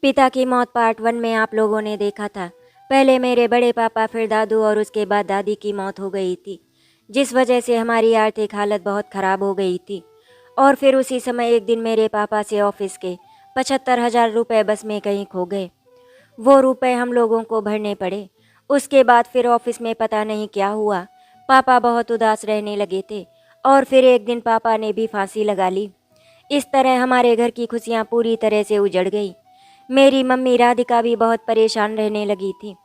पिता की मौत पार्ट 1 में आप लोगों ने देखा था। पहले मेरे बड़े पापा, फिर दादू और उसके बाद दादी की मौत हो गई थी, जिस वजह से हमारी आर्थिक हालत बहुत ख़राब हो गई थी। और फिर उसी समय एक दिन मेरे पापा से ऑफिस के 75,000 रुपये बस में कहीं खो गए। वो रुपए हम लोगों को भरने पड़े। उसके बाद फिर ऑफिस में पता नहीं क्या हुआ, पापा बहुत उदास रहने लगे थे और फिर एक दिन पापा ने भी फांसी लगा ली। इस तरह हमारे घर की खुशियाँ पूरी तरह से उजड़ गई। मेरी मम्मी राधिका भी बहुत परेशान रहने लगी थी।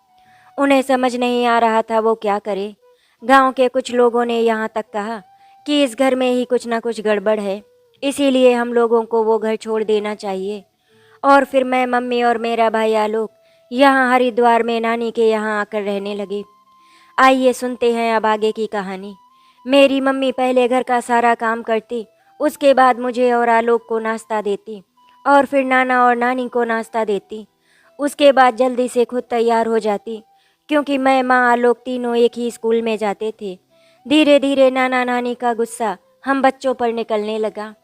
उन्हें समझ नहीं आ रहा था वो क्या करे। गांव के कुछ लोगों ने यहाँ तक कहा कि इस घर में ही कुछ ना कुछ गड़बड़ है, इसीलिए हम लोगों को वो घर छोड़ देना चाहिए। और फिर मैं, मम्मी और मेरा भाई आलोक यहाँ हरिद्वार में नानी के यहाँ आकर रहने लगे। आइए सुनते हैं अब आगे की कहानी। मेरी मम्मी पहले घर का सारा काम करती, उसके बाद मुझे और आलोक को नाश्ता देती और फिर नाना और नानी को नाश्ता देती। उसके बाद जल्दी से खुद तैयार हो जाती, क्योंकि मैं, माँ, आलोक तीनों एक ही स्कूल में जाते थे। धीरे धीरे नाना नानी का गुस्सा हम बच्चों पर निकलने लगा।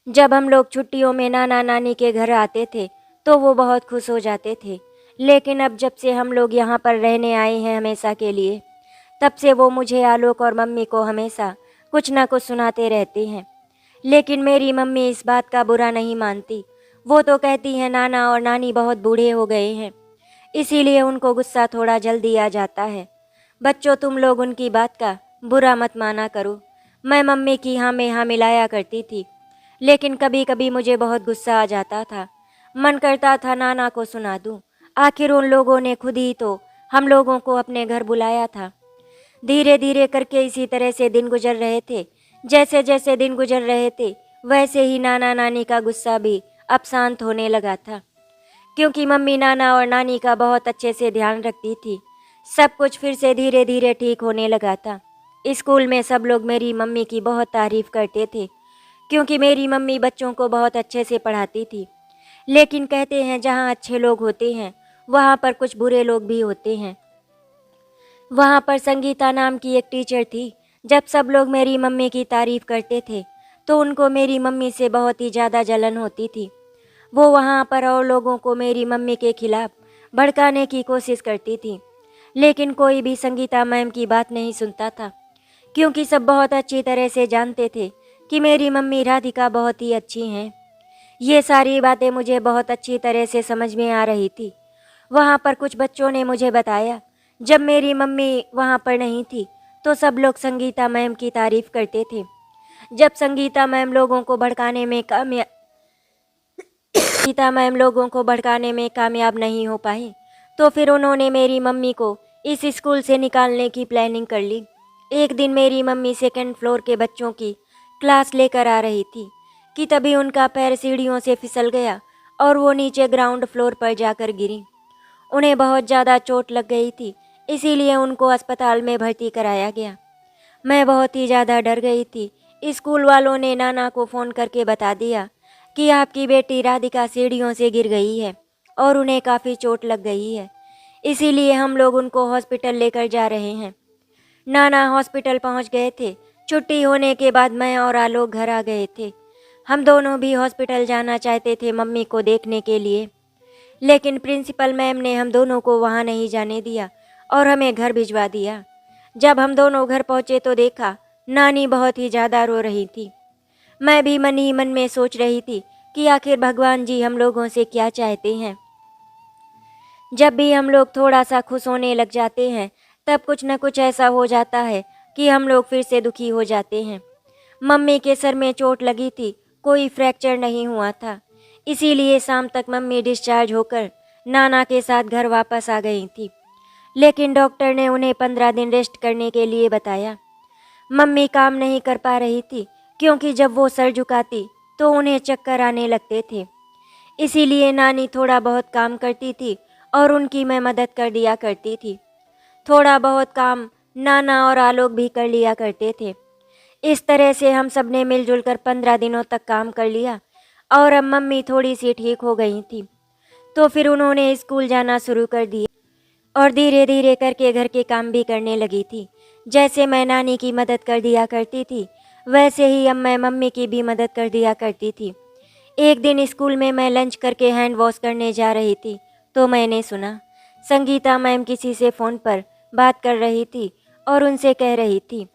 जब हम लोग छुट्टियों में नाना नानी के घर आते थे तो वो बहुत खुश हो जाते थे, लेकिन अब जब से हम लोग यहाँ पर रहने आए हैं हमेशा के लिए, तब से वो मुझे, आलोक और मम्मी को हमेशा कुछ ना कुछ सुनाते रहते हैं। लेकिन मेरी मम्मी इस बात का बुरा नहीं मानती। वो तो कहती हैं नाना और नानी बहुत बूढ़े हो गए हैं, इसीलिए उनको गुस्सा थोड़ा जल्दी आ जाता है। बच्चों, तुम लोग उनकी बात का बुरा मत माना करो। मैं मम्मी की हाँ में हाँ मिलाया करती थी, लेकिन कभी कभी मुझे बहुत गुस्सा आ जाता था। मन करता था नाना को सुना दूं। आखिर उन लोगों ने खुद ही तो हम लोगों को अपने घर बुलाया था। धीरे धीरे करके इसी तरह से दिन गुजर रहे थे। जैसे जैसे दिन गुजर रहे थे वैसे ही नाना नानी का गुस्सा भी अब शांत होने लगा था, क्योंकि मम्मी नाना और नानी का बहुत अच्छे से ध्यान रखती थी। सब कुछ फिर से धीरे धीरे ठीक होने लगा था। स्कूल में सब लोग मेरी मम्मी की बहुत तारीफ करते थे, क्योंकि मेरी मम्मी बच्चों को बहुत अच्छे से पढ़ाती थी। लेकिन कहते हैं जहाँ अच्छे लोग होते हैं वहाँ पर कुछ बुरे लोग भी होते हैं। वहाँ पर संगीता नाम की एक टीचर थी। जब सब लोग मेरी मम्मी की तारीफ करते थे तो उनको मेरी मम्मी से बहुत ही ज़्यादा जलन होती थी। वो वहाँ पर और लोगों को मेरी मम्मी के खिलाफ भड़काने की कोशिश करती थी, लेकिन कोई भी संगीता मैम की बात नहीं सुनता था, क्योंकि सब बहुत अच्छी तरह से जानते थे कि मेरी मम्मी राधिका बहुत ही अच्छी हैं। ये सारी बातें मुझे बहुत अच्छी तरह से समझ में आ रही थी। वहाँ पर कुछ बच्चों ने मुझे बताया, जब मेरी मम्मी वहाँ पर नहीं थी तो सब लोग संगीता मैम की तारीफ करते थे। जब संगीता मैम लोगों को भड़काने में कामयाब नहीं हो पाई तो फिर उन्होंने मेरी मम्मी को इस स्कूल से निकालने की प्लानिंग कर ली। एक दिन मेरी मम्मी सेकंड फ्लोर के बच्चों की क्लास लेकर आ रही थी कि तभी उनका पैर सीढ़ियों से फिसल गया और वो नीचे ग्राउंड फ्लोर पर जाकर गिरी। उन्हें बहुत ज़्यादा चोट लग गई थी, इसीलिए उनको अस्पताल में भर्ती कराया गया। मैं बहुत ही ज़्यादा डर गई थी। स्कूल वालों ने नाना को फ़ोन करके बता दिया कि आपकी बेटी राधिका सीढ़ियों से गिर गई है और उन्हें काफ़ी चोट लग गई है, इसीलिए हम लोग उनको हॉस्पिटल लेकर जा रहे हैं। नाना हॉस्पिटल पहुंच गए थे। छुट्टी होने के बाद मैं और आलोक घर आ गए थे। हम दोनों भी हॉस्पिटल जाना चाहते थे मम्मी को देखने के लिए, लेकिन प्रिंसिपल मैम ने हम दोनों को वहाँ नहीं जाने दिया और हमें घर भिजवा दिया। जब हम दोनों घर पहुँचे तो देखा नानी बहुत ही ज़्यादा रो रही थी। मैं भी मन ही मन में सोच रही थी कि आखिर भगवान जी हम लोगों से क्या चाहते हैं। जब भी हम लोग थोड़ा सा खुश होने लग जाते हैं तब कुछ न कुछ ऐसा हो जाता है कि हम लोग फिर से दुखी हो जाते हैं। मम्मी के सर में चोट लगी थी, कोई फ्रैक्चर नहीं हुआ था, इसीलिए शाम तक मम्मी डिस्चार्ज होकर नाना के साथ घर वापस आ गई थी। लेकिन डॉक्टर ने उन्हें 15 दिन रेस्ट करने के लिए बताया। मम्मी काम नहीं कर पा रही थी, क्योंकि जब वो सर झुकाती तो उन्हें चक्कर आने लगते थे। इसीलिए नानी थोड़ा बहुत काम करती थी और उनकी मैं मदद कर दिया करती थी। थोड़ा बहुत काम नाना और आलोक भी कर लिया करते थे। इस तरह से हम सब ने मिलजुल कर 15 दिनों तक काम कर लिया और अब मम्मी थोड़ी सी ठीक हो गई थी। तो फिर उन्होंने स्कूल जाना शुरू कर दिया और धीरे धीरे करके घर के काम भी करने लगी थी। जैसे मैं नानी की मदद कर दिया करती थी, वैसे ही अब मैं मम्मी की भी मदद कर दिया करती थी। एक दिन स्कूल में मैं लंच करके हैंड वॉश करने जा रही थी तो मैंने सुना संगीता मैम किसी से फ़ोन पर बात कर रही थी और उनसे कह रही थी,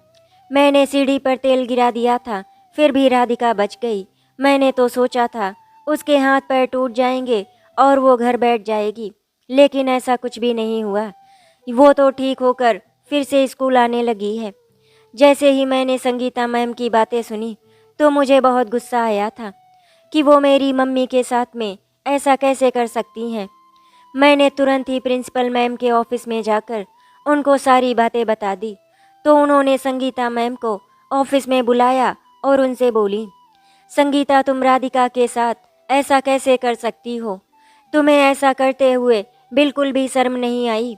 मैंने सीढ़ी पर तेल गिरा दिया था फिर भी राधिका बच गई। मैंने तो सोचा था उसके हाथ पैर टूट जाएंगे और वो घर बैठ जाएगी, लेकिन ऐसा कुछ भी नहीं हुआ। वो तो ठीक होकर फिर से स्कूल आने लगी है। जैसे ही मैंने संगीता मैम की बातें सुनी तो मुझे बहुत गुस्सा आया था कि वो मेरी मम्मी के साथ में ऐसा कैसे कर सकती हैं। मैंने तुरंत ही प्रिंसिपल मैम के ऑफिस में जाकर उनको सारी बातें बता दी तो उन्होंने संगीता मैम को ऑफिस में बुलाया और उनसे बोली, संगीता तुम राधिका के साथ ऐसा कैसे कर सकती हो? तुम्हें ऐसा करते हुए बिल्कुल भी शर्म नहीं आई?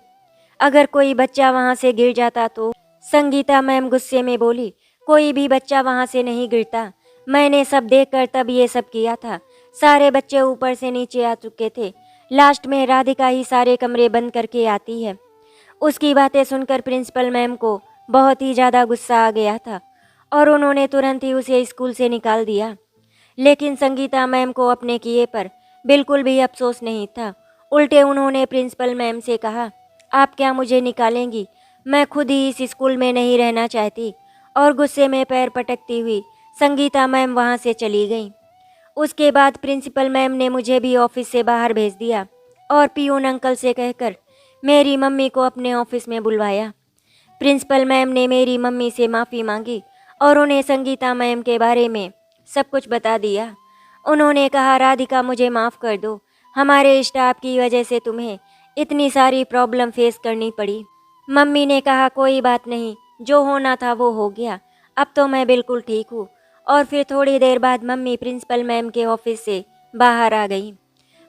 अगर कोई बच्चा वहाँ से गिर जाता तो? संगीता मैम गुस्से में बोली, कोई भी बच्चा वहाँ से नहीं गिरता। मैंने सब देखकर तब ये सब किया था। सारे बच्चे ऊपर से नीचे आ चुके थे। लास्ट में राधिका ही सारे कमरे बंद करके आती है। उसकी बातें सुनकर प्रिंसिपल मैम को बहुत ही ज़्यादा गुस्सा आ गया था और उन्होंने तुरंत ही उसे स्कूल से निकाल दिया। लेकिन संगीता मैम को अपने किए पर बिल्कुल भी अफसोस नहीं था। उल्टे उन्होंने प्रिंसिपल मैम से कहा, आप क्या मुझे निकालेंगी? मैं खुद ही इस स्कूल में नहीं रहना चाहती। और गुस्से में पैर पटकती हुई संगीता मैम वहाँ से चली गई। उसके बाद प्रिंसिपल मैम ने मुझे भी ऑफिस से बाहर भेज दिया और पियून अंकल से कहकर मेरी मम्मी को अपने ऑफिस में बुलवाया। प्रिंसिपल मैम ने मेरी मम्मी से माफ़ी मांगी और उन्हें संगीता मैम के बारे में सब कुछ बता दिया। उन्होंने कहा, राधिका मुझे माफ़ कर दो, हमारे स्टाफ की वजह से तुम्हें इतनी सारी प्रॉब्लम फेस करनी पड़ी। मम्मी ने कहा, कोई बात नहीं, जो होना था वो हो गया, अब तो मैं बिल्कुल ठीक हूँ। और फिर थोड़ी देर बाद मम्मी प्रिंसिपल मैम के ऑफिस से बाहर आ गई।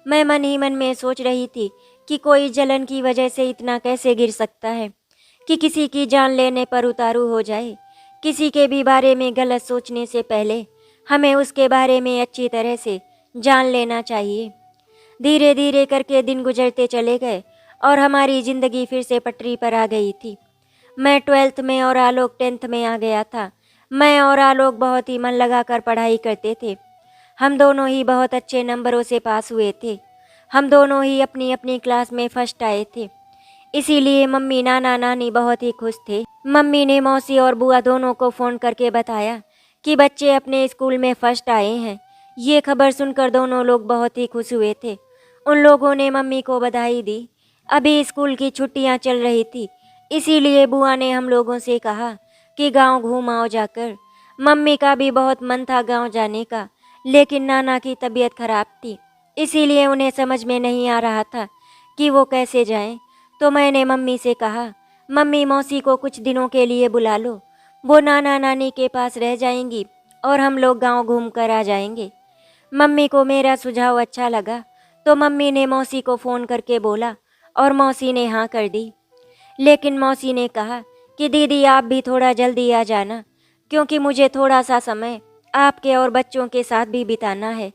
मैं मन ही मन में सोच रही थी कि कोई जलन की वजह से इतना कैसे गिर सकता है कि किसी की जान लेने पर उतारू हो जाए। किसी के भी बारे में गलत सोचने से पहले हमें उसके बारे में अच्छी तरह से जान लेना चाहिए। धीरे धीरे करके दिन गुजरते चले गए और हमारी ज़िंदगी फिर से पटरी पर आ गई थी। मैं 12th में और आलोक 10th में आ गया था। मैं और आलोक बहुत ही मन लगाकर पढ़ाई करते थे। हम दोनों ही बहुत अच्छे नंबरों से पास हुए थे। हम दोनों ही अपनी अपनी क्लास में फर्स्ट आए थे। इसीलिए मम्मी नाना नानी बहुत ही खुश थे। मम्मी ने मौसी और बुआ दोनों को फ़ोन करके बताया कि बच्चे अपने स्कूल में फर्स्ट आए हैं। ये खबर सुनकर दोनों लोग बहुत ही खुश हुए थे। उन लोगों ने मम्मी को बधाई दी। अभी स्कूल की छुट्टियां चल रही थी, इसीलिए बुआ ने हम लोगों से कहा कि गांव घूम आओ जाकर। मम्मी का भी बहुत मन था गांव जाने का, लेकिन नाना की तबीयत खराब थी, इसीलिए उन्हें समझ में नहीं आ रहा था कि वो कैसे जाएं। तो मैंने मम्मी से कहा, मम्मी मौसी को कुछ दिनों के लिए बुला लो, वो नाना नानी के पास रह जाएंगी और हम लोग गांव घूम कर आ जाएंगे। मम्मी को मेरा सुझाव अच्छा लगा तो मम्मी ने मौसी को फ़ोन करके बोला और मौसी ने हाँ कर दी। लेकिन मौसी ने कहा कि दीदी आप भी थोड़ा जल्दी आ जाना, क्योंकि मुझे थोड़ा सा समय आपके और बच्चों के साथ भी बिताना है।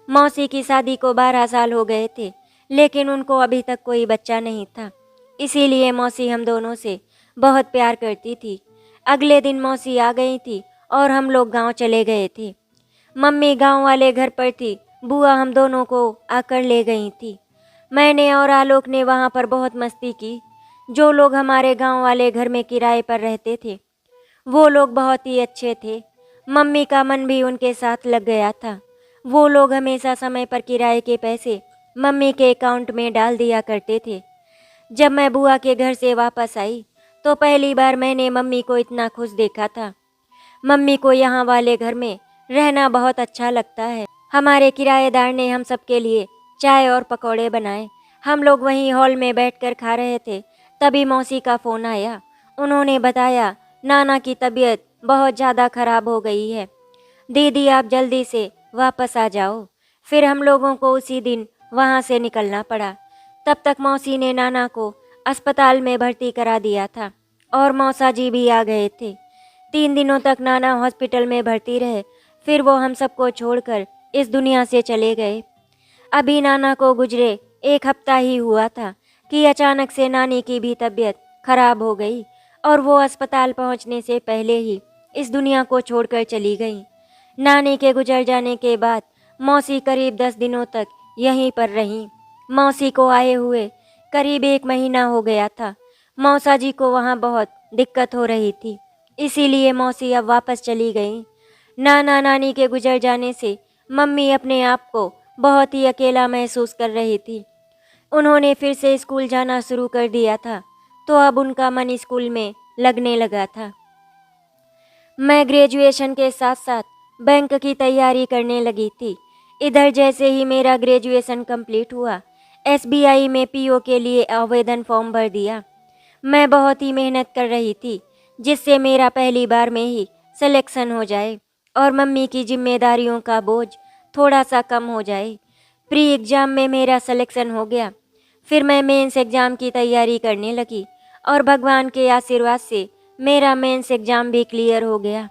मौसी की शादी को 12 साल हो गए थे, लेकिन उनको अभी तक कोई बच्चा नहीं था। इसीलिए मौसी हम दोनों से बहुत प्यार करती थी। अगले दिन मौसी आ गई थी और हम लोग गांव चले गए थे। मम्मी गांव वाले घर पर थी, बुआ हम दोनों को आकर ले गई थी। मैंने और आलोक ने वहां पर बहुत मस्ती की। जो लोग हमारे गांव वाले घर में किराए पर रहते थे वो लोग बहुत ही अच्छे थे। मम्मी का मन भी उनके साथ लग गया था। वो लोग हमेशा समय पर किराए के पैसे मम्मी के अकाउंट में डाल दिया करते थे। जब मैं बुआ के घर से वापस आई तो पहली बार मैंने मम्मी को इतना खुश देखा था। मम्मी को यहाँ वाले घर में रहना बहुत अच्छा लगता है। हमारे किराएदार ने हम सबके लिए चाय और पकौड़े बनाए। हम लोग वहीं हॉल में बैठकर खा रहे थे, तभी मौसी का फ़ोन आया। उन्होंने बताया नाना की तबीयत बहुत ज़्यादा ख़राब हो गई है, दीदी आप जल्दी से वापस आ जाओ। फिर हम लोगों को उसी दिन वहाँ से निकलना पड़ा। तब तक मौसी ने नाना को अस्पताल में भर्ती करा दिया था और मौसा जी भी आ गए थे। 3 दिनों तक नाना हॉस्पिटल में भर्ती रहे, फिर वो हम सबको छोड़कर इस दुनिया से चले गए। अभी नाना को गुजरे 1 हफ्ता ही हुआ था कि अचानक से नानी की भी तबीयत खराब हो गई और वो अस्पताल पहुंचने से पहले ही इस दुनिया को छोड़कर चली गई। नानी के गुजर जाने के बाद मौसी करीब 10 दिनों तक यहीं पर रहीं। मौसी को आए हुए करीब 1 महीना हो गया था। मौसा जी को वहाँ बहुत दिक्कत हो रही थी, इसीलिए मौसी अब वापस चली गईं। नाना नानी के गुजर जाने से मम्मी अपने आप को बहुत ही अकेला महसूस कर रही थी। उन्होंने फिर से स्कूल जाना शुरू कर दिया था, तो अब उनका मन स्कूल में लगने लगा था। मैं ग्रेजुएशन के साथ साथ बैंक की तैयारी करने लगी थी। इधर जैसे ही मेरा ग्रेजुएशन कंप्लीट हुआ, एसबीआई में पीओ के लिए आवेदन फॉर्म भर दिया। मैं बहुत ही मेहनत कर रही थी, जिससे मेरा पहली बार में ही सिलेक्शन हो जाए और मम्मी की जिम्मेदारियों का बोझ थोड़ा सा कम हो जाए। प्री एग्ज़ाम में मेरा सिलेक्शन हो गया। फिर मैं मेंस एग्ज़ाम की तैयारी करने लगी और भगवान के आशीर्वाद से मेरा मेंस एग्ज़ाम भी क्लियर हो गया।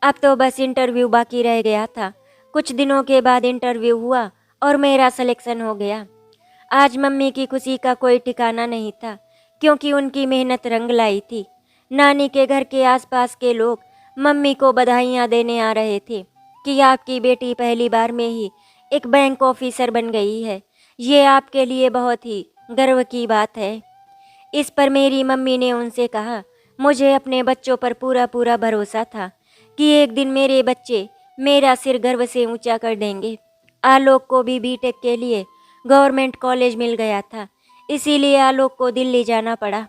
अब तो बस इंटरव्यू बाकी रह गया था। कुछ दिनों के बाद इंटरव्यू हुआ और मेरा सिलेक्शन हो गया। आज मम्मी की खुशी का कोई ठिकाना नहीं था, क्योंकि उनकी मेहनत रंग लाई थी। नानी के घर के आसपास के लोग मम्मी को बधाइयाँ देने आ रहे थे कि आपकी बेटी पहली बार में ही एक बैंक ऑफिसर बन गई है। ये आपके लिए बहुत ही गर्व की बात है। इस पर मेरी मम्मी ने उनसे कहा, मुझे अपने बच्चों पर पूरा पूरा भरोसा था कि एक दिन मेरे बच्चे मेरा सिर गर्व से ऊंचा कर देंगे। आलोक को भी बीटेक के लिए गवर्नमेंट कॉलेज मिल गया था, इसीलिए आलोक को दिल्ली जाना पड़ा।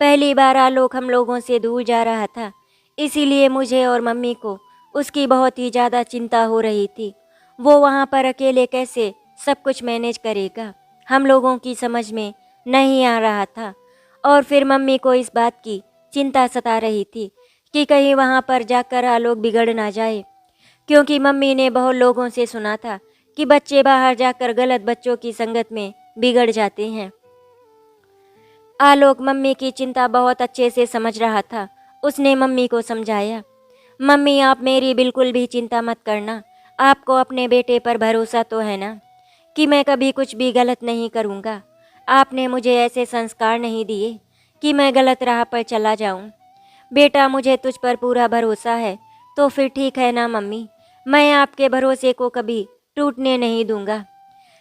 पहली बार आलोक हम लोगों से दूर जा रहा था, इसीलिए मुझे और मम्मी को उसकी बहुत ही ज़्यादा चिंता हो रही थी। वो वहाँ पर अकेले कैसे सब कुछ मैनेज करेगा, हम लोगों की समझ में नहीं आ रहा था। और फिर मम्मी को इस बात की चिंता सता रही थी कि कहीं वहाँ पर जाकर आलोक बिगड़ ना जाए, क्योंकि मम्मी ने बहुत लोगों से सुना था कि बच्चे बाहर जाकर गलत बच्चों की संगत में बिगड़ जाते हैं। आलोक मम्मी की चिंता बहुत अच्छे से समझ रहा था। उसने मम्मी को समझाया, मम्मी आप मेरी बिल्कुल भी चिंता मत करना। आपको अपने बेटे पर भरोसा तो है ना कि मैं कभी कुछ भी गलत नहीं करूँगा। आपने मुझे ऐसे संस्कार नहीं दिए कि मैं गलत राह पर चला जाऊँ। बेटा मुझे तुझ पर पूरा भरोसा है। तो फिर ठीक है ना मम्मी, मैं आपके भरोसे को कभी टूटने नहीं दूंगा।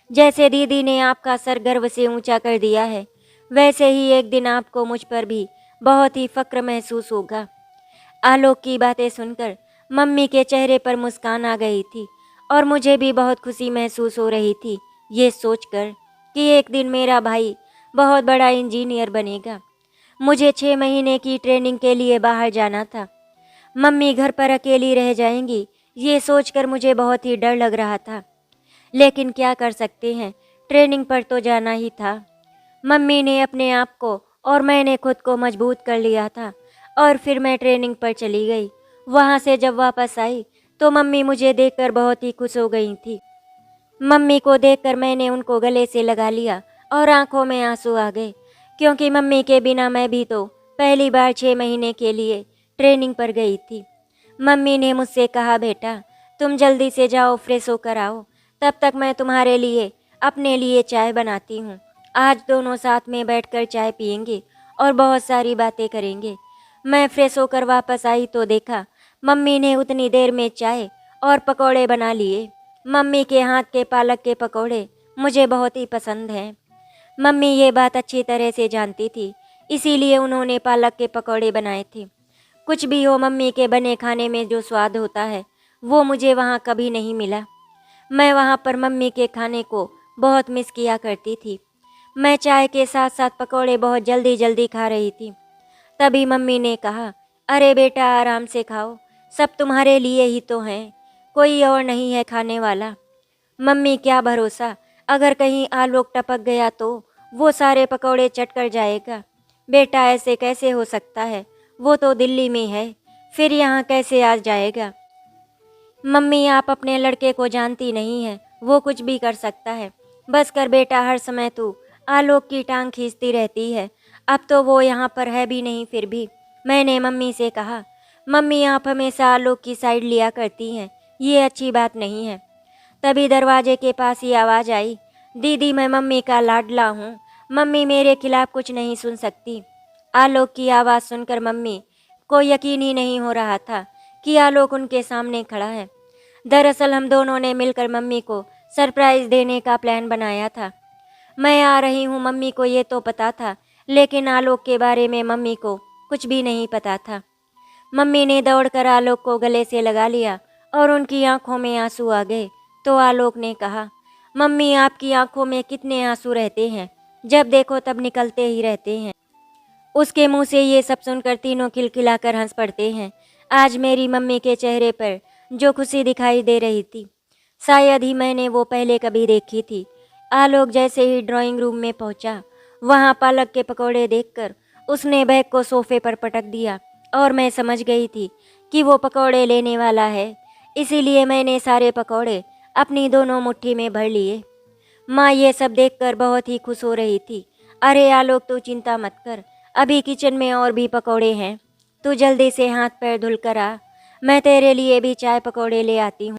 जैसे दीदी ने आपका सर गर्व से ऊंचा कर दिया है, वैसे ही एक दिन आपको मुझ पर भी बहुत ही फक्र महसूस होगा। आलोक की बातें सुनकर मम्मी के चेहरे पर मुस्कान आ गई थी और मुझे भी बहुत खुशी महसूस हो रही थी, ये सोचकर कि एक दिन मेरा भाई बहुत बड़ा इंजीनियर बनेगा। मुझे 6 महीने की ट्रेनिंग के लिए बाहर जाना था। मम्मी घर पर अकेली रह जाएंगी, ये सोचकर मुझे बहुत ही डर लग रहा था, लेकिन क्या कर सकते हैं, ट्रेनिंग पर तो जाना ही था। मम्मी ने अपने आप को और मैंने खुद को मजबूत कर लिया था और फिर मैं ट्रेनिंग पर चली गई। वहाँ से जब वापस आई तो मम्मी मुझे देखकर बहुत ही खुश हो गई थी। मम्मी को देखकर मैंने उनको गले से लगा लिया और आंखों में आंसू आ गए, क्योंकि मम्मी के बिना मैं भी तो पहली बार 6 महीने के लिए ट्रेनिंग पर गई थी। मम्मी ने मुझसे कहा, बेटा तुम जल्दी से जाओ, फ्रेश होकर आओ, तब तक मैं तुम्हारे लिए अपने लिए चाय बनाती हूँ। आज दोनों साथ में बैठकर चाय पियेंगे और बहुत सारी बातें करेंगे। मैं फ्रेश होकर वापस आई तो देखा मम्मी ने उतनी देर में चाय और पकौड़े बना लिए। मम्मी के हाथ के पालक के पकौड़े मुझे बहुत ही पसंद हैं। मम्मी ये बात अच्छी तरह से जानती थी, इसीलिए उन्होंने पालक के पकौड़े बनाए थे। कुछ भी हो, मम्मी के बने खाने में जो स्वाद होता है वो मुझे वहाँ कभी नहीं मिला। मैं वहाँ पर मम्मी के खाने को बहुत मिस किया करती थी। मैं चाय के साथ साथ पकौड़े बहुत जल्दी जल्दी खा रही थी। तभी मम्मी ने कहा, अरे बेटा आराम से खाओ, सब तुम्हारे लिए ही तो हैं, कोई और नहीं है खाने वाला। मम्मी क्या भरोसा, अगर कहीं आलोक टपक गया तो वो सारे पकौड़े चट कर जाएगा। बेटा ऐसे कैसे हो सकता है, वो तो दिल्ली में है, फिर यहाँ कैसे आ जाएगा। मम्मी आप अपने लड़के को जानती नहीं है, वो कुछ भी कर सकता है। बस कर बेटा, हर समय तू आलोक की टांग खींचती रहती है। अब तो वो यहाँ पर है भी नहीं। फिर भी मैंने मम्मी से कहा, मम्मी आप हमेशा आलोक की साइड लिया करती हैं, ये अच्छी बात नहीं है। तभी दरवाजे के पास ही आवाज़ आई, दीदी मैं मम्मी का लाडला हूँ, मम्मी मेरे खिलाफ कुछ नहीं सुन सकती। आलोक की आवाज़ सुनकर मम्मी को यकीन ही नहीं हो रहा था कि आलोक उनके सामने खड़ा है। दरअसल हम दोनों ने मिलकर मम्मी को सरप्राइज़ देने का प्लान बनाया था। मैं आ रही हूँ मम्मी को ये तो पता था, लेकिन आलोक के बारे में मम्मी को कुछ भी नहीं पता था। मम्मी ने दौड़कर आलोक को गले से लगा लिया और उनकी आंखों में आंसू आ गए। तो आलोक ने कहा, मम्मी आपकी आंखों में कितने आंसू रहते हैं, जब देखो तब निकलते ही रहते हैं। उसके मुंह से ये सब सुनकर तीनों खिलखिलाकर हंस पड़ते हैं। आज मेरी मम्मी के चेहरे पर जो खुशी दिखाई दे रही थी, शायद ही मैंने वो पहले कभी देखी थी। आलोक जैसे ही ड्राइंग रूम में पहुंचा, वहां पालक के पकौड़े देखकर उसने बैग को सोफे पर पटक दिया और मैं समझ गई थी कि वो पकौड़े लेने वाला है। इसीलिए मैंने सारे पकौड़े अपनी दोनों मुट्ठी में भर लिए। माँ ये सब देखकर बहुत ही खुश हो रही थी। अरे आलोक तू चिंता मत कर, अभी किचन में और भी पकौड़े हैं, तू जल्दी से हाथ पैर धुल कर आ, मैं तेरे लिए भी चाय पकौड़े ले आती हूँ।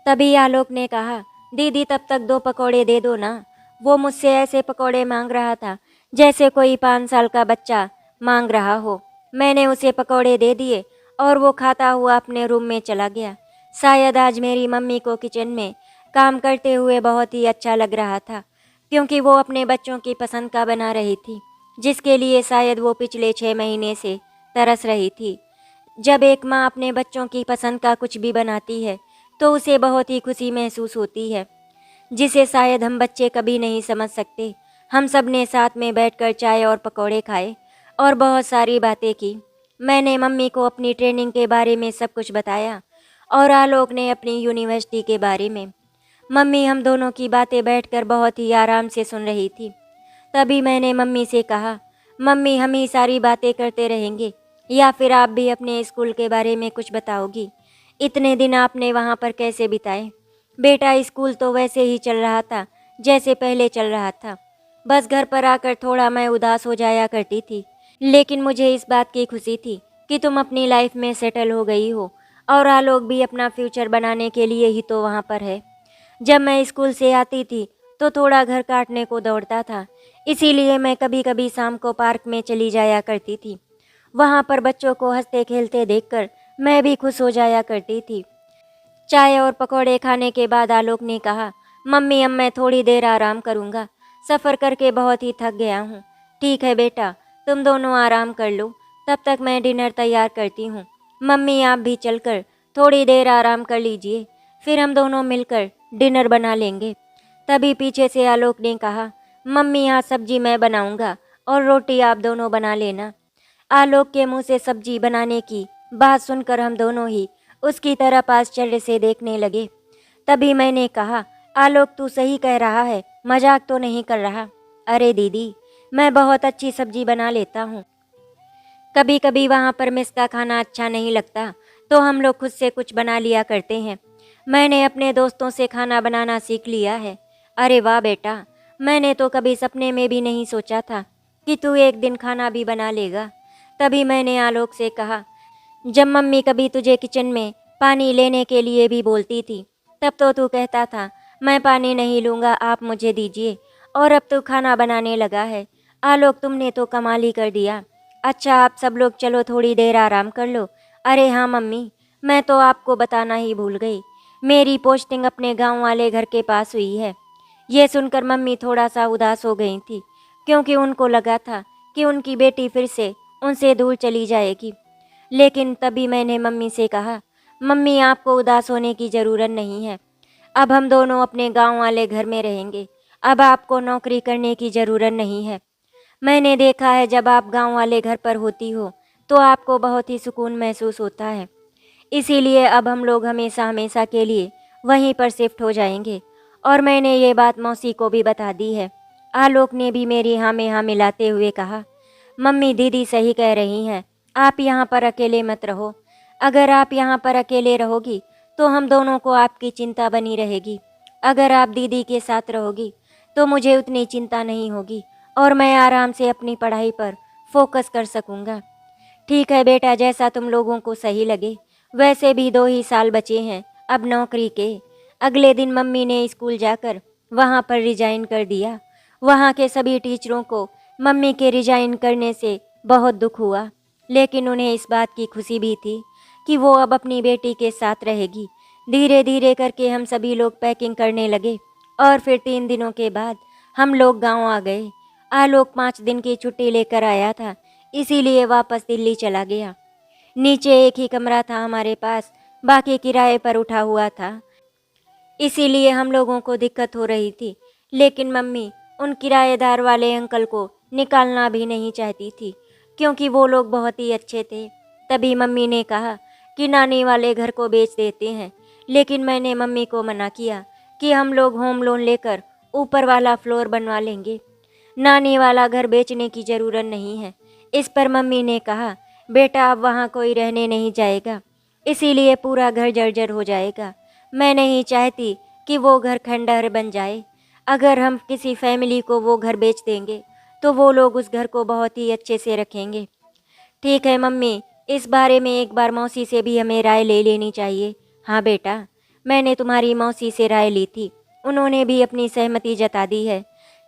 तभी आलोक ने कहा, दीदी तब तक 2 पकौड़े दे दो ना। वो मुझसे ऐसे पकौड़े मांग रहा था जैसे कोई 5 साल का बच्चा मांग रहा हो। मैंने उसे पकौड़े दे दिए और वो खाता हुआ अपने रूम में चला गया। शायद आज मेरी मम्मी को किचन में काम करते हुए बहुत ही अच्छा लग रहा था, क्योंकि वो अपने बच्चों की पसंद का बना रही थी, जिसके लिए शायद वो पिछले 6 महीने से तरस रही थी। जब एक माँ अपने बच्चों की पसंद का कुछ भी बनाती है तो उसे बहुत ही खुशी महसूस होती है, जिसे शायद हम बच्चे कभी नहीं समझ सकते। हम सब ने साथ में बैठकर चाय और पकौड़े खाए और बहुत सारी बातें की। मैंने मम्मी को अपनी ट्रेनिंग के बारे में सब कुछ बताया और आलोक ने अपनी यूनिवर्सिटी के बारे में। मम्मी हम दोनों की बातें बैठकर बहुत ही आराम से सुन रही थी। तभी मैंने मम्मी से कहा, मम्मी हम ही सारी बातें करते रहेंगे या फिर आप भी अपने स्कूल के बारे में कुछ बताओगी? इतने दिन आपने वहाँ पर कैसे बिताए? बेटा स्कूल तो वैसे ही चल रहा था जैसे पहले चल रहा था, बस घर पर आकर थोड़ा मैं उदास हो जाया करती थी। लेकिन मुझे इस बात की खुशी थी कि तुम अपनी लाइफ में सेटल हो गई हो और आलोक भी अपना फ्यूचर बनाने के लिए ही तो वहाँ पर है। जब मैं स्कूल से आती थी तो थोड़ा घर काटने को दौड़ता था, इसीलिए मैं कभी कभी शाम को पार्क में चली जाया करती थी। वहाँ पर बच्चों को हंसते खेलते देखकर मैं भी खुश हो जाया करती थी। चाय और पकौड़े खाने के बाद आलोक ने कहा, मम्मी अब मैं थोड़ी देर आराम करूँगा, सफ़र करके बहुत ही थक गया हूँ। ठीक है बेटा, तुम दोनों आराम कर लो, तब तक मैं डिनर तैयार करती हूँ। मम्मी आप भी चलकर थोड़ी देर आराम कर लीजिए, फिर हम दोनों मिलकर डिनर बना लेंगे। तभी पीछे से आलोक ने कहा, मम्मी यहाँ सब्जी मैं बनाऊँगा और रोटी आप दोनों बना लेना। आलोक के मुंह से सब्जी बनाने की बात सुनकर हम दोनों ही उसकी तरफ आश्चर्य से देखने लगे। तभी मैंने कहा, आलोक तू सही कह रहा है, मजाक तो नहीं कर रहा। अरे दीदी, मैं बहुत अच्छी सब्जी बना लेता हूँ। कभी कभी वहाँ पर मेस का खाना अच्छा नहीं लगता तो हम लोग खुद से कुछ बना लिया करते हैं। मैंने अपने दोस्तों से खाना बनाना सीख लिया है। अरे वाह बेटा, मैंने तो कभी सपने में भी नहीं सोचा था कि तू एक दिन खाना भी बना लेगा। तभी मैंने आलोक से कहा, जब मम्मी कभी तुझे किचन में पानी लेने के लिए भी बोलती थी, तब तो तू कहता था मैं पानी नहीं लूँगा, आप मुझे दीजिए, और अब तू खाना बनाने लगा है। आलोक तुमने तो कमाल ही कर दिया। अच्छा आप सब लोग चलो थोड़ी देर आराम कर लो। अरे हाँ मम्मी, मैं तो आपको बताना ही भूल गई, मेरी पोस्टिंग अपने गांव वाले घर के पास हुई है। ये सुनकर मम्मी थोड़ा सा उदास हो गई थी, क्योंकि उनको लगा था कि उनकी बेटी फिर से उनसे दूर चली जाएगी। लेकिन तभी मैंने मम्मी से कहा, मम्मी आपको उदास होने की ज़रूरत नहीं है, अब हम दोनों अपने गांव वाले घर में रहेंगे, अब आपको नौकरी करने की ज़रूरत नहीं है। मैंने देखा है जब आप गांव वाले घर पर होती हो तो आपको बहुत ही सुकून महसूस होता है, इसीलिए अब हम लोग हमेशा हमेशा के लिए वहीं पर शिफ्ट हो जाएंगे। और मैंने ये बात मौसी को भी बता दी है। आलोक ने भी मेरी हाँ में हाँ मिलाते हुए कहा, मम्मी दीदी सही कह रही हैं, आप यहाँ पर अकेले मत रहो। अगर आप यहाँ पर अकेले रहोगी तो हम दोनों को आपकी चिंता बनी रहेगी। अगर आप दीदी के साथ रहोगी तो मुझे उतनी चिंता नहीं होगी और मैं आराम से अपनी पढ़ाई पर फोकस कर सकूँगा। ठीक है बेटा, जैसा तुम लोगों को सही लगे। वैसे भी 2 ही साल बचे हैं अब नौकरी के। अगले दिन मम्मी ने स्कूल जाकर वहाँ पर रिजाइन कर दिया। वहाँ के सभी टीचरों को मम्मी के रिजाइन करने से बहुत दुख हुआ, लेकिन उन्हें इस बात की खुशी भी थी कि वो अब अपनी बेटी के साथ रहेगी, धीरे धीरे करके हम सभी लोग पैकिंग करने लगे और फिर 3 दिनों के बाद हम लोग गांव आ गए। आलोक 5 दिन की छुट्टी लेकर आया था, इसीलिए वापस दिल्ली चला गया। नीचे एक ही कमरा था हमारे पास, बाकी किराए पर उठा हुआ था, इसीलिए हम लोगों को दिक्कत हो रही थी। लेकिन मम्मी उन किराएदार वाले अंकल को निकालना भी नहीं चाहती थी, क्योंकि वो लोग बहुत ही अच्छे थे। तभी मम्मी ने कहा कि नानी वाले घर को बेच देते हैं, लेकिन मैंने मम्मी को मना किया कि हम लोग होम लोन लेकर ऊपर वाला फ्लोर बनवा लेंगे, नानी वाला घर बेचने की ज़रूरत नहीं है। इस पर मम्मी ने कहा, बेटा अब वहाँ कोई रहने नहीं जाएगा, इसीलिए पूरा घर जर्जर हो जाएगा। मैं नहीं चाहती कि वो घर खंडहर बन जाए। अगर हम किसी फैमिली को वो घर बेच देंगे तो वो लोग उस घर को बहुत ही अच्छे से रखेंगे। ठीक है मम्मी, इस बारे में एक बार मौसी से भी हमें राय ले लेनी चाहिए। हाँ बेटा, मैंने तुम्हारी मौसी से राय ली थी, उन्होंने भी अपनी सहमति जता दी है।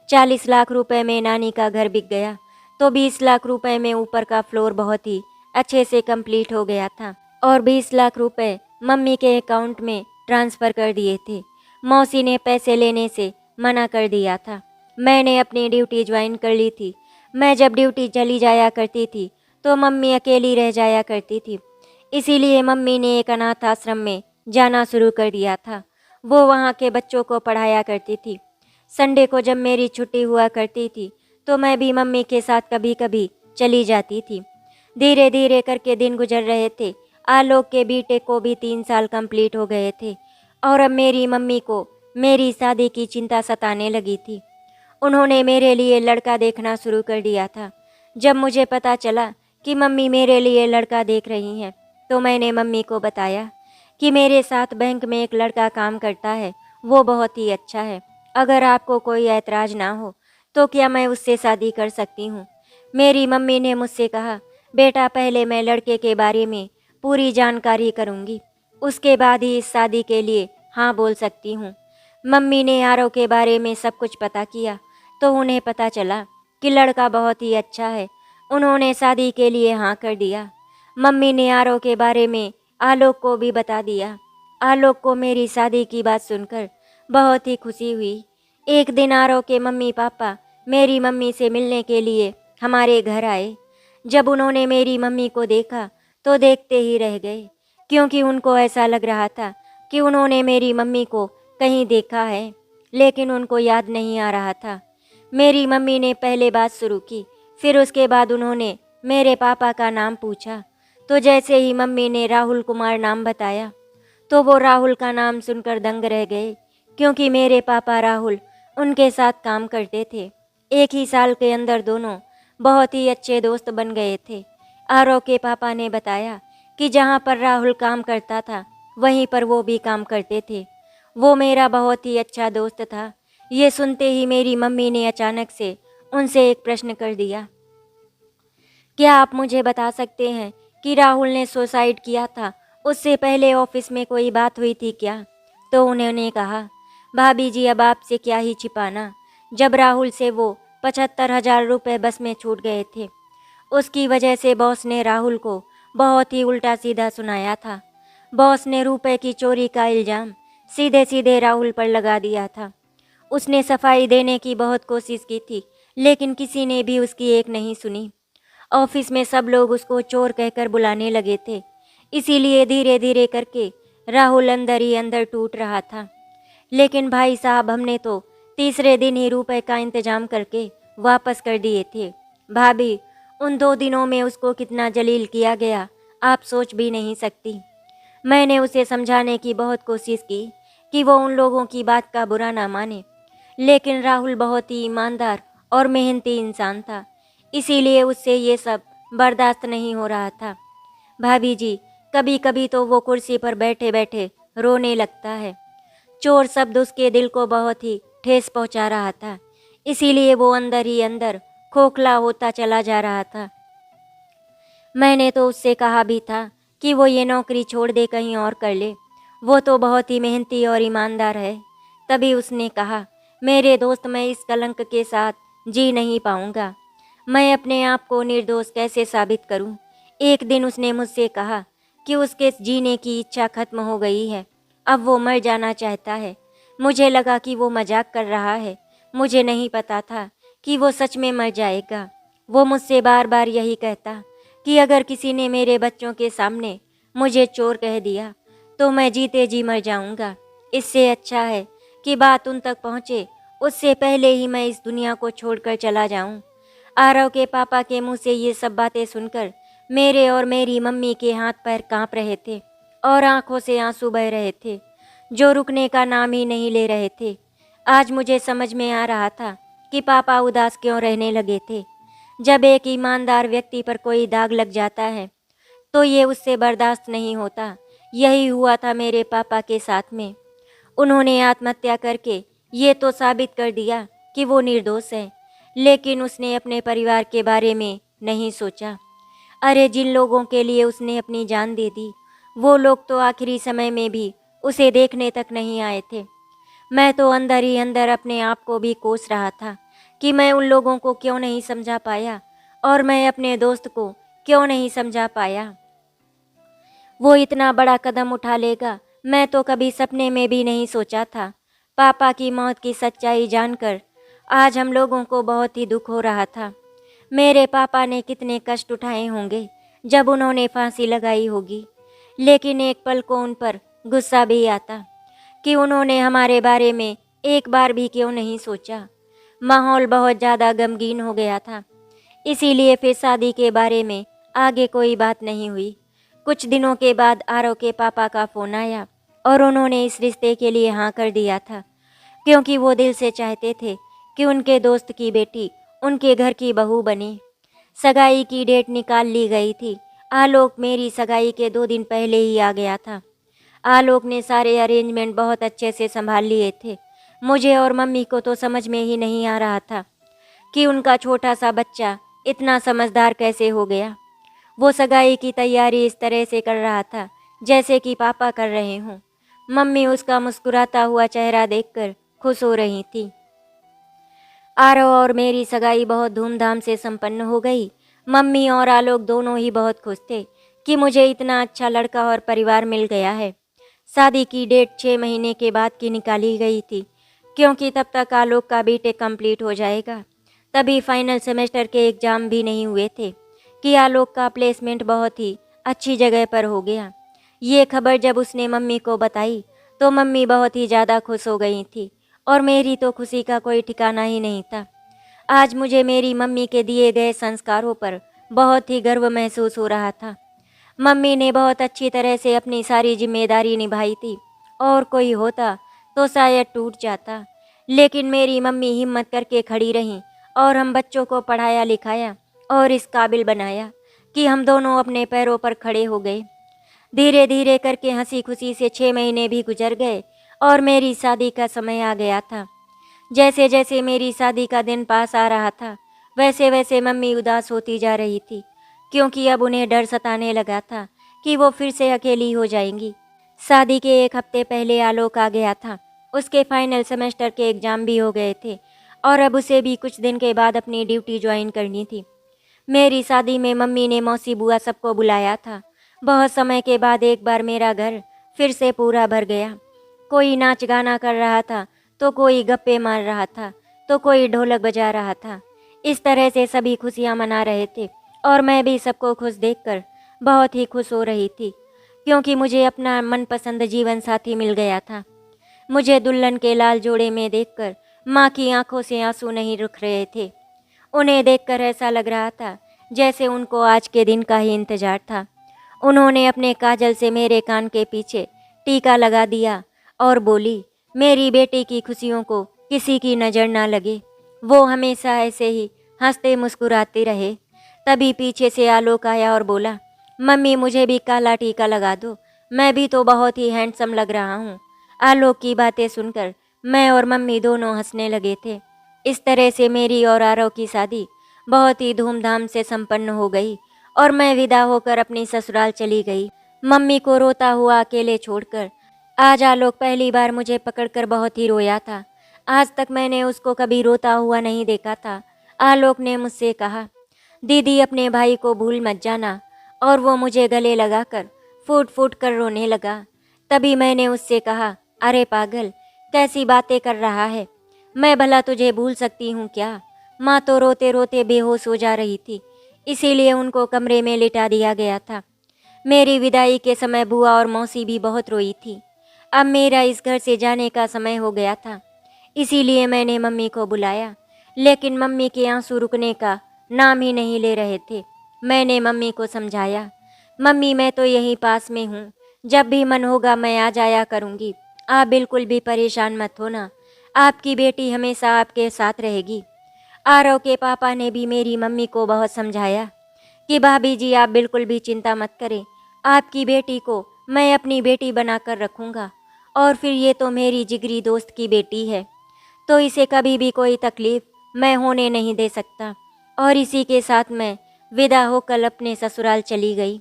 40 लाख रुपए में नानी का घर बिक गया तो 20 लाख रुपए में ऊपर का फ्लोर बहुत ही अच्छे से कंप्लीट हो गया था और 20 लाख रुपए मम्मी के अकाउंट में ट्रांसफ़र कर दिए थे। मौसी ने पैसे लेने से मना कर दिया था। मैंने अपनी ड्यूटी ज्वाइन कर ली थी। मैं जब ड्यूटी चली जाया करती थी तो मम्मी अकेली रह जाया करती थी, इसीलिए मम्मी ने एक अनाथ आश्रम में जाना शुरू कर दिया था। वो वहाँ के बच्चों को पढ़ाया करती थी। संडे को जब मेरी छुट्टी हुआ करती थी तो मैं भी मम्मी के साथ कभी कभी चली जाती थी। धीरे धीरे करके दिन गुजर रहे थे। आलोक के बीटेक को भी 3 साल कंप्लीट हो गए थे और अब मेरी मम्मी को मेरी शादी की चिंता सताने लगी थी। उन्होंने मेरे लिए लड़का देखना शुरू कर दिया था। जब मुझे पता चला कि मम्मी मेरे लिए लड़का देख रही हैं तो मैंने मम्मी को बताया कि मेरे साथ बैंक में एक लड़का काम करता है, वो बहुत ही अच्छा है। अगर आपको कोई ऐतराज़ ना हो तो क्या मैं उससे शादी कर सकती हूँ। मेरी मम्मी ने मुझसे कहा, बेटा पहले मैं लड़के के बारे में पूरी जानकारी करूँगी, उसके बाद ही इस शादी के लिए हाँ बोल सकती हूँ। मम्मी ने आरव के बारे में सब कुछ पता किया तो उन्हें पता चला कि लड़का बहुत ही अच्छा है। उन्होंने शादी के लिए हाँ कर दिया। मम्मी ने आरव के बारे में आलोक को भी बता दिया। आलोक को मेरी शादी की बात सुनकर बहुत ही खुशी हुई। एक दिन आरव के मम्मी पापा मेरी मम्मी से मिलने के लिए हमारे घर आए। जब उन्होंने मेरी मम्मी को देखा तो देखते ही रह गए, क्योंकि उनको ऐसा लग रहा था कि उन्होंने मेरी मम्मी को कहीं देखा है, लेकिन उनको याद नहीं आ रहा था। मेरी मम्मी ने पहले बात शुरू की, फिर उसके बाद उन्होंने मेरे पापा का नाम पूछा। तो जैसे ही मम्मी ने राहुल कुमार नाम बताया तो वो राहुल का नाम सुनकर दंग रह गए, क्योंकि मेरे पापा राहुल उनके साथ काम करते थे। एक ही साल के अंदर दोनों बहुत ही अच्छे दोस्त बन गए थे। आरव के पापा ने बताया कि जहाँ पर राहुल काम करता था वहीं पर वो भी काम करते थे। वो मेरा बहुत ही अच्छा दोस्त था। ये सुनते ही मेरी मम्मी ने अचानक से उनसे एक प्रश्न कर दिया, क्या आप मुझे बता सकते हैं कि राहुल ने सुसाइड किया था, उससे पहले ऑफिस में कोई बात हुई थी क्या? तो उन्होंने कहा, भाभी जी अब आपसे क्या ही छिपाना, जब राहुल से वो 75,000 रुपये बस में छूट गए थे, उसकी वजह से बॉस ने राहुल को बहुत ही उल्टा सीधा सुनाया था। बॉस ने रुपए की चोरी का इल्ज़ाम सीधे सीधे राहुल पर लगा दिया था। उसने सफाई देने की बहुत कोशिश की थी, लेकिन किसी ने भी उसकी एक नहीं सुनी। ऑफिस में सब लोग उसको चोर कहकर बुलाने लगे थे, इसीलिए धीरे धीरे करके राहुल अंदर ही अंदर टूट रहा था। लेकिन भाई साहब हमने तो तीसरे दिन ही रुपए का इंतजाम करके वापस कर दिए थे। भाभी, उन 2 दिनों में उसको कितना जलील किया गया आप सोच भी नहीं सकती। मैंने उसे समझाने की बहुत कोशिश की कि वो उन लोगों की बात का बुरा ना माने, लेकिन राहुल बहुत ही ईमानदार और मेहनती इंसान था, इसीलिए उससे ये सब बर्दाश्त नहीं हो रहा था। भाभी जी, कभी कभी तो वो कुर्सी पर बैठे बैठे रोने लगता है। चोर शब्द उसके दिल को बहुत ही ठेस पहुंचा रहा था, इसीलिए वो अंदर ही अंदर खोखला होता चला जा रहा था। मैंने तो उससे कहा भी था कि वो ये नौकरी छोड़ दे कहीं और कर ले, वो तो बहुत ही मेहनती और ईमानदार है। तभी उसने कहा, मेरे दोस्त मैं इस कलंक के साथ जी नहीं पाऊँगा, मैं अपने आप को निर्दोष कैसे साबित करूं? एक दिन उसने मुझसे कहा कि उसके जीने की इच्छा खत्म हो गई है, अब वो मर जाना चाहता है। मुझे लगा कि वो मजाक कर रहा है। मुझे नहीं पता था कि वो सच में मर जाएगा। वो मुझसे बार बार यही कहता कि अगर किसी ने मेरे बच्चों के सामने मुझे चोर कह दिया तो मैं जीते जी मर जाऊंगा। इससे अच्छा है कि बात उन तक पहुँचे, उससे पहले ही मैं इस दुनिया को छोड़कर चला जाऊं। आरव के पापा के मुंह से ये सब बातें सुनकर मेरे और मेरी मम्मी के हाथ पैर कांप रहे थे और आंखों से आंसू बह रहे थे, जो रुकने का नाम ही नहीं ले रहे थे। आज मुझे समझ में आ रहा था कि पापा उदास क्यों रहने लगे थे। जब एक ईमानदार व्यक्ति पर कोई दाग लग जाता है तो ये उससे बर्दाश्त नहीं होता। यही हुआ था मेरे पापा के साथ में। उन्होंने आत्महत्या करके ये तो साबित कर दिया कि वो निर्दोष है, लेकिन उसने अपने परिवार के बारे में नहीं सोचा। अरे जिन लोगों के लिए उसने अपनी जान दे दी, वो लोग तो आखिरी समय में भी उसे देखने तक नहीं आए थे। मैं तो अंदर ही अंदर अपने आप को भी कोस रहा था कि मैं उन लोगों को क्यों नहीं समझा पाया और मैं अपने दोस्त को क्यों नहीं समझा पाया। वो इतना बड़ा कदम उठा लेगा, मैं तो कभी सपने में भी नहीं सोचा था। पापा की मौत की सच्चाई जानकर आज हम लोगों को बहुत ही दुख हो रहा था। मेरे पापा ने कितने कष्ट उठाए होंगे जब उन्होंने फांसी लगाई होगी, लेकिन एक पल को उन पर गुस्सा भी आता कि उन्होंने हमारे बारे में एक बार भी क्यों नहीं सोचा। माहौल बहुत ज़्यादा गमगीन हो गया था, इसीलिए फिर शादी के बारे में आगे कोई बात नहीं हुई। कुछ दिनों के बाद आरव के पापा का फ़ोन आया और उन्होंने इस रिश्ते के लिए हाँ कर दिया था, क्योंकि वो दिल से चाहते थे कि उनके दोस्त की बेटी उनके घर की बहू बने। सगाई की डेट निकाल ली गई थी। आलोक मेरी सगाई के 2 दिन पहले ही आ गया था। आलोक ने सारे अरेंजमेंट बहुत अच्छे से संभाल लिए थे। मुझे और मम्मी को तो समझ में ही नहीं आ रहा था कि उनका छोटा सा बच्चा इतना समझदार कैसे हो गया। वो सगाई की तैयारी इस तरह से कर रहा था जैसे कि पापा कर रहे हों। मम्मी उसका मुस्कुराता हुआ चेहरा देखकर खुश हो रही थी। आरव और मेरी सगाई बहुत धूमधाम से संपन्न हो गई। मम्मी और आलोक दोनों ही बहुत खुश थे कि मुझे इतना अच्छा लड़का और परिवार मिल गया है। शादी की डेट 6 महीने के बाद की निकाली गई थी, क्योंकि तब तक आलोक का बीटेक कंप्लीट हो जाएगा। तभी फाइनल सेमेस्टर के एग्ज़ाम भी नहीं हुए थे कि आलोक का प्लेसमेंट बहुत ही अच्छी जगह पर हो गया। ये खबर जब उसने मम्मी को बताई तो मम्मी बहुत ही ज़्यादा खुश हो गई थी और मेरी तो खुशी का कोई ठिकाना ही नहीं था। आज मुझे मेरी मम्मी के दिए गए संस्कारों पर बहुत ही गर्व महसूस हो रहा था। मम्मी ने बहुत अच्छी तरह से अपनी सारी जिम्मेदारी निभाई थी और कोई होता तो शायद टूट जाता, लेकिन मेरी मम्मी हिम्मत करके खड़ी रहीं और हम बच्चों को पढ़ाया लिखाया और इस काबिल बनाया कि हम दोनों अपने पैरों पर खड़े हो गए। धीरे धीरे करके हंसी खुशी से 6 महीने भी गुजर गए और मेरी शादी का समय आ गया था। जैसे जैसे मेरी शादी का दिन पास आ रहा था, वैसे वैसे मम्मी उदास होती जा रही थी, क्योंकि अब उन्हें डर सताने लगा था कि वो फिर से अकेली हो जाएंगी। शादी के 1 हफ्ते पहले आलोक आ गया था। उसके फाइनल सेमेस्टर के एग्ज़ाम भी हो गए थे और अब उसे भी कुछ दिन के बाद अपनी ड्यूटी ज्वाइन करनी थी। मेरी शादी में मम्मी ने मौसी बुआ सबको बुलाया था। बहुत समय के बाद एक बार मेरा घर फिर से पूरा भर गया। कोई नाच गाना कर रहा था, तो कोई गप्पे मार रहा था, तो कोई ढोलक बजा रहा था। इस तरह से सभी खुशियाँ मना रहे थे और मैं भी सबको खुश देखकर बहुत ही खुश हो रही थी, क्योंकि मुझे अपना मनपसंद जीवन साथी मिल गया था। मुझे दुल्हन के लाल जोड़े में देखकर माँ की आंखों से आंसू नहीं रुक रहे थे। उन्हें देखकर ऐसा लग रहा था जैसे उनको आज के दिन का ही इंतजार था। उन्होंने अपने काजल से मेरे कान के पीछे टीका लगा दिया और बोली, मेरी बेटी की खुशियों को किसी की नज़र ना लगे, वो हमेशा ऐसे ही हंसते मुस्कुराते रहे। तभी पीछे से आलोक आया और बोला, मम्मी मुझे भी काला टीका लगा दो, मैं भी तो बहुत ही हैंडसम लग रहा हूँ। आलोक की बातें सुनकर मैं और मम्मी दोनों हंसने लगे थे। इस तरह से मेरी और आरव की शादी बहुत ही धूमधाम से संपन्न हो गई और मैं विदा होकर अपनी ससुराल चली गई, मम्मी को रोता हुआ अकेले छोड़कर। आज आलोक पहली बार मुझे पकड़कर बहुत ही रोया था। आज तक मैंने उसको कभी रोता हुआ नहीं देखा था। आलोक ने मुझसे कहा, दीदी अपने भाई को भूल मत जाना, और वो मुझे गले लगाकर फूट फूट कर रोने लगा। तभी मैंने उससे कहा, अरे पागल, कैसी बातें कर रहा है, मैं भला तुझे भूल सकती हूँ क्या। माँ तो रोते रोते बेहोश हो जा रही थी, इसीलिए उनको कमरे में लिटा दिया गया था। मेरी विदाई के समय बुआ और मौसी भी बहुत रोई थी। अब मेरा इस घर से जाने का समय हो गया था, इसीलिए मैंने मम्मी को बुलाया, लेकिन मम्मी के आंसू रुकने का नाम ही नहीं ले रहे थे। मैंने मम्मी को समझाया, मम्मी मैं तो यहीं पास में हूँ, जब भी मन होगा मैं आ जाया करूँगी, आप बिल्कुल भी परेशान मत होना, आपकी बेटी हमेशा आपके साथ रहेगी। आरव के पापा ने भी मेरी मम्मी को बहुत समझाया कि भाभी जी आप बिल्कुल भी चिंता मत करें, आपकी बेटी को मैं अपनी बेटी बनाकर रखूँगा, और फिर ये तो मेरी जिगरी दोस्त की बेटी है, तो इसे कभी भी कोई तकलीफ मैं होने नहीं दे सकता। और इसी के साथ मैं विदा होकर अपने ससुराल चली गई।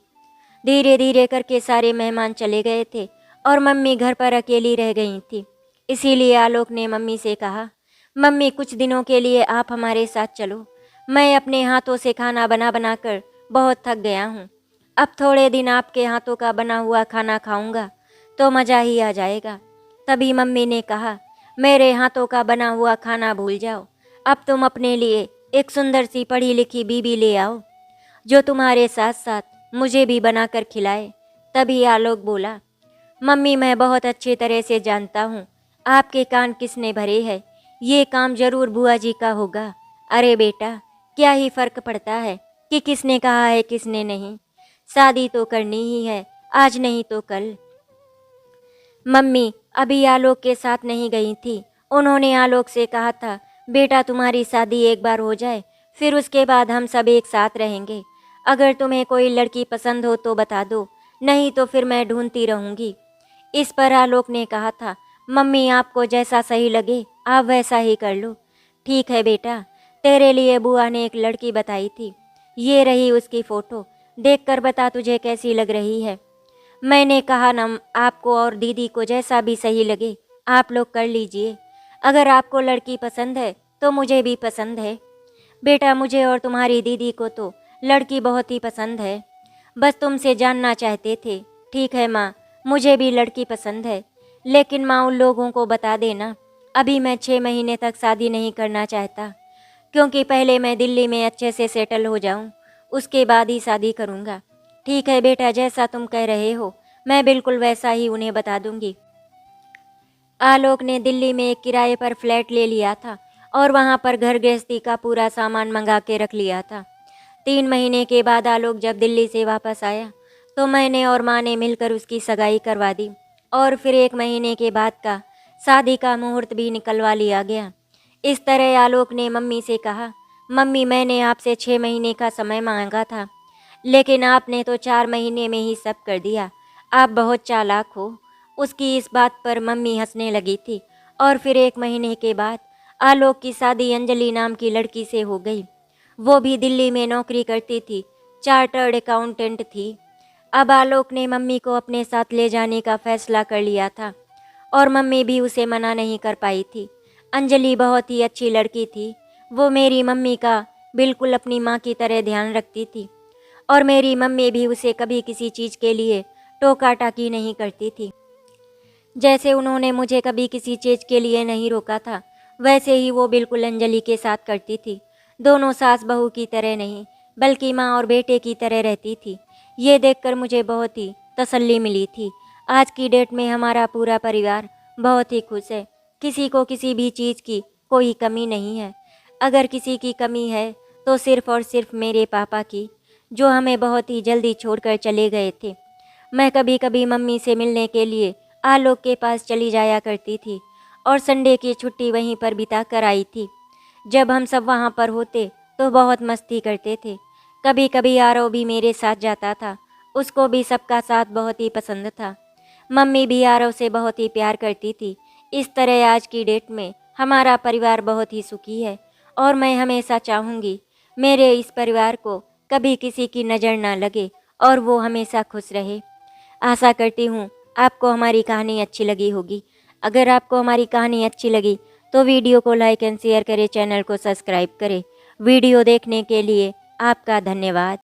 धीरे धीरे करके सारे मेहमान चले गए थे और मम्मी घर पर अकेली रह गई थी। इसीलिए आलोक ने मम्मी से कहा, मम्मी कुछ दिनों के लिए आप हमारे साथ चलो, मैं अपने हाथों से खाना बना बना कर बहुत थक गया हूँ। अब थोड़े दिन आपके हाथों का बना हुआ खाना खाऊंगा तो मज़ा ही आ जाएगा। तभी मम्मी ने कहा, मेरे हाथों का बना हुआ खाना भूल जाओ, अब तुम अपने लिए एक सुंदर सी पढ़ी लिखी बीबी ले आओ, जो तुम्हारे साथ साथ मुझे भी बनाकर खिलाए। तभी आलोक बोला, मम्मी मैं बहुत अच्छी तरह से जानता हूँ आपके कान किसने भरे हैं, ये काम जरूर बुआ जी का होगा। अरे बेटा, क्या ही फर्क पड़ता है कि किसने कहा है किसने नहीं, शादी तो करनी ही है, आज नहीं तो कल। मम्मी अभी आलोक के साथ नहीं गई थी, उन्होंने आलोक से कहा था, बेटा तुम्हारी शादी एक बार हो जाए, फिर उसके बाद हम सब एक साथ रहेंगे, अगर तुम्हें कोई लड़की पसंद हो तो बता दो, नहीं तो फिर मैं ढूंढती रहूँगी। इस पर आलोक ने कहा था, मम्मी आपको जैसा सही लगे आप वैसा ही कर लो। ठीक है बेटा, तेरे लिए बुआ ने एक लड़की बताई थी, ये रही उसकी फ़ोटो, देखकर बता तुझे कैसी लग रही है। मैंने कहा ना, आपको और दीदी को जैसा भी सही लगे आप लोग कर लीजिए, अगर आपको लड़की पसंद है तो मुझे भी पसंद है। बेटा मुझे और तुम्हारी दीदी को तो लड़की बहुत ही पसंद है, बस तुमसे जानना चाहते थे। ठीक है माँ, मुझे भी लड़की पसंद है, लेकिन माँ उन लोगों को बता देना, अभी मैं 6 महीने तक शादी नहीं करना चाहता, क्योंकि पहले मैं दिल्ली में अच्छे से सेटल हो जाऊँ, उसके बाद ही शादी करूँगा। ठीक है बेटा, जैसा तुम कह रहे हो मैं बिल्कुल वैसा ही उन्हें बता दूंगी। आलोक ने दिल्ली में एक किराए पर फ्लैट ले लिया था और वहाँ पर घर गृहस्थी का पूरा सामान मंगा के रख लिया था। 3 महीने के बाद आलोक जब दिल्ली से वापस आया तो मैंने और माँ ने मिलकर उसकी सगाई करवा दी, और फिर 1 महीने के बाद का शादी का मुहूर्त भी निकलवा लिया गया। इस तरह आलोक ने मम्मी से कहा, मम्मी मैंने आपसे 6 महीने का समय मांगा था, लेकिन आपने तो 4 महीने में ही सब कर दिया, आप बहुत चालाक हो। उसकी इस बात पर मम्मी हंसने लगी थी, और फिर 1 महीने के बाद आलोक की शादी अंजलि नाम की लड़की से हो गई। वो भी दिल्ली में नौकरी करती थी, चार्टर्ड अकाउंटेंट थी। अब आलोक ने मम्मी को अपने साथ ले जाने का फैसला कर लिया था, और मम्मी भी उसे मना नहीं कर पाई थी। अंजलि बहुत ही अच्छी लड़की थी, वो मेरी मम्मी का बिल्कुल अपनी माँ की तरह ध्यान रखती थी, और मेरी मम्मी भी उसे कभी किसी चीज़ के लिए टोका टाकी नहीं करती थी। जैसे उन्होंने मुझे कभी किसी चीज़ के लिए नहीं रोका था, वैसे ही वो बिल्कुल अंजलि के साथ करती थी। दोनों सास बहू की तरह नहीं, बल्कि माँ और बेटे की तरह रहती थी। ये देखकर मुझे बहुत ही तसल्ली मिली थी। आज की डेट में हमारा पूरा परिवार बहुत ही खुश है, किसी को किसी भी चीज़ की कोई कमी नहीं है। अगर किसी की कमी है तो सिर्फ़ और सिर्फ मेरे पापा की, जो हमें बहुत ही जल्दी छोड़कर चले गए थे। मैं कभी कभी मम्मी से मिलने के लिए आलोक के पास चली जाया करती थी, और संडे की छुट्टी वहीं पर बिता कर आई थी। जब हम सब वहाँ पर होते तो बहुत मस्ती करते थे। कभी कभी आरव भी मेरे साथ जाता था, उसको भी सबका साथ बहुत ही पसंद था। मम्मी भी आरव से बहुत ही प्यार करती थी। इस तरह आज की डेट में हमारा परिवार बहुत ही सुखी है, और मैं हमेशा चाहूँगी मेरे इस परिवार को कभी किसी की नज़र ना लगे और वो हमेशा खुश रहे। आशा करती हूँ आपको हमारी कहानी अच्छी लगी होगी। अगर आपको हमारी कहानी अच्छी लगी तो वीडियो को लाइक एंड शेयर करें, चैनल को सब्सक्राइब करें। वीडियो देखने के लिए आपका धन्यवाद।